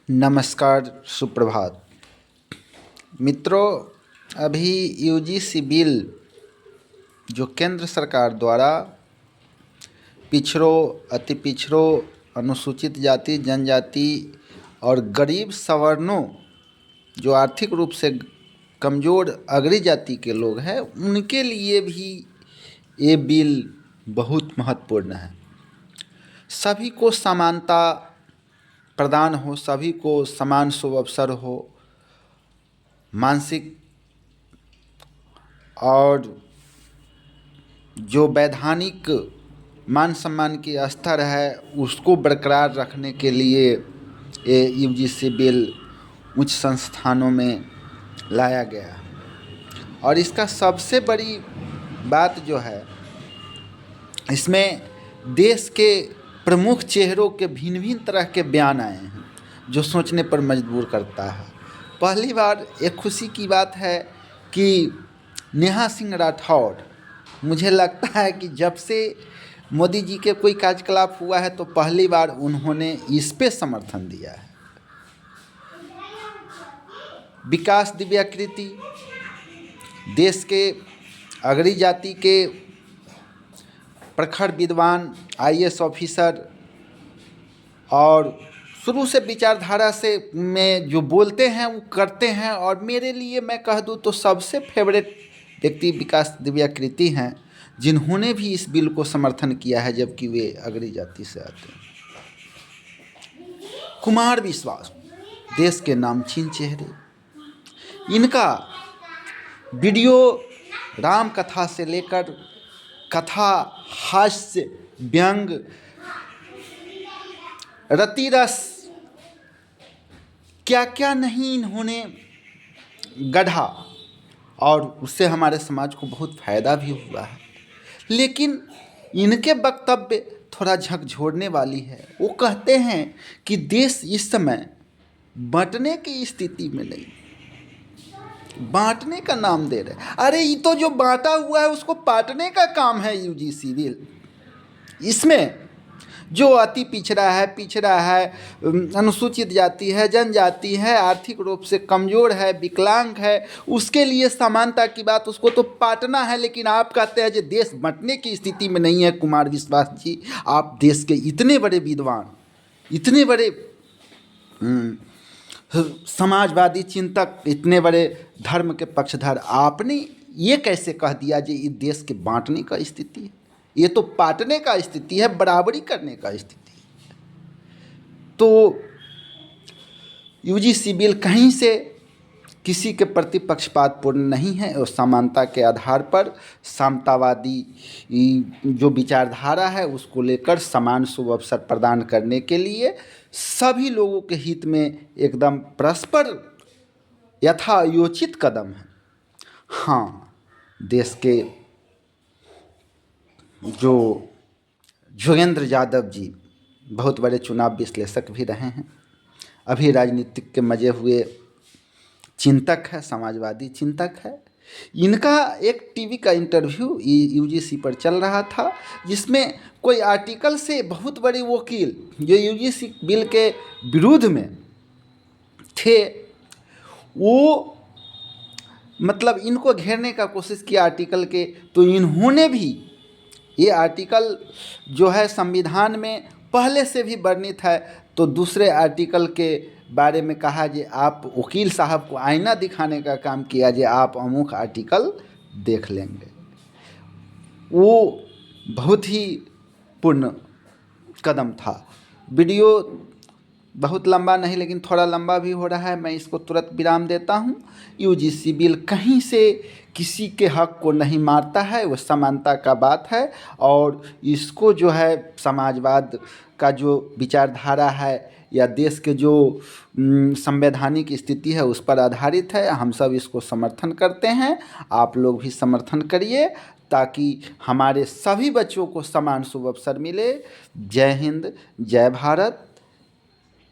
नमस्कार, सुप्रभात। मित्रों, अभी यूजीसी बिल जो केंद्र सरकार द्वारा पिछड़ों, अति पिछड़ों, अनुसूचित जाति, जनजाति और गरीब सवर्णों, जो आर्थिक रूप से कमज़ोर अगड़ी जाति के लोग हैं, उनके लिए भी ये बिल बहुत महत्वपूर्ण है। सभी को समानता प्रदान हो, सभी को समान शुभ अवसर हो, मानसिक और जो वैधानिक मान सम्मान की स्तर है उसको बरकरार रखने के लिए ये यूजीसी बिल उच्च संस्थानों में लाया गया। और इसका सबसे बड़ी बात जो है, इसमें देश के प्रमुख चेहरों के भिन्न भिन्न तरह के बयान आए हैं जो सोचने पर मजबूर करता है। पहली बार एक खुशी की बात है कि नेहा सिंह राठौड़, मुझे लगता है कि जब से मोदी जी के कोई कार्यकलाप हुआ है तो पहली बार उन्होंने इस पे समर्थन दिया है। विकास दिव्याकृति, देश के अगड़ी जाति के प्रखर विद्वान, आईएएस ऑफिसर और शुरू से विचारधारा से में जो बोलते हैं वो करते हैं। और मेरे लिए मैं कह दूँ तो सबसे फेवरेट व्यक्ति विकास दिव्याकृति हैं, जिन्होंने भी इस बिल को समर्थन किया है जबकि वे अगड़ी जाति से आते हैं। कुमार विश्वास, देश के नामचीन चेहरे, इनका वीडियो राम कथा से लेकर कथा, हास्य, व्यंग, रतिरस, क्या क्या नहीं इन्होंने गढ़ा और उससे हमारे समाज को बहुत फायदा भी हुआ है। लेकिन इनके वक्तव्य थोड़ा झकझोरने वाली है। वो कहते हैं कि देश इस समय बांटने की स्थिति में नहीं, बांटने का नाम दे रहे। अरे ये तो जो बांटा हुआ है उसको बांटने का काम है यूजीसी बिल। इसमें जो अति पिछड़ा है, अनुसूचित जाति है, जनजाति है, आर्थिक रूप से कमज़ोर है, विकलांग है, उसके लिए समानता की बात, उसको तो बांटना है। लेकिन आप कहते हैं कि देश बांटने की स्थिति में नहीं है। कुमार विश्वास जी, आप देश के इतने बड़े विद्वान, इतने बड़े समाजवादी चिंतक, इतने बड़े धर्म के पक्षधर, आपने ये कैसे कह दिया कि इस देश के बांटने का स्थिति है? ये तो बांटने का स्थिति है, बराबरी करने का स्थिति है। तो यूजीसी बिल कहीं से किसी के प्रति पक्षपातपूर्ण नहीं है और समानता के आधार पर समतावादी जो विचारधारा है उसको लेकर समान शुभ अवसर प्रदान करने के लिए सभी लोगों के हित में एकदम परस्पर यथायोचित कदम है। हाँ, देश के जो जोगेंद्र यादव जी बहुत बड़े चुनाव विश्लेषक भी रहे हैं, अभी राजनीतिक के मजे हुए चिंतक है, समाजवादी चिंतक है। इनका एक टीवी का इंटरव्यू यूजीसी पर चल रहा था, जिसमें कोई आर्टिकल से बहुत बड़े वकील जो यूजीसी बिल के विरुद्ध में थे, वो मतलब इनको घेरने का कोशिश किया आर्टिकल के। तो इन्होंने भी ये आर्टिकल जो है संविधान में पहले से भी वर्णित है, तो दूसरे आर्टिकल के बारे में कहा कि आप वकील साहब को आईना दिखाने का काम किया कि आप अमुक आर्टिकल देख लेंगे। वो बहुत ही पूर्ण कदम था। वीडियो बहुत लंबा नहीं लेकिन थोड़ा लंबा भी हो रहा है, मैं इसको तुरंत विराम देता हूँ। यूजीसी बिल कहीं से किसी के हक को नहीं मारता है, वो समानता का बात है और इसको जो है समाजवाद का जो विचारधारा है या देश के जो संवैधानिक स्थिति है उस पर आधारित है। हम सब इसको समर्थन करते हैं, आप लोग भी समर्थन करिए ताकि हमारे सभी बच्चों को समान शुभ अवसर मिले। जय हिंद, जय भारत।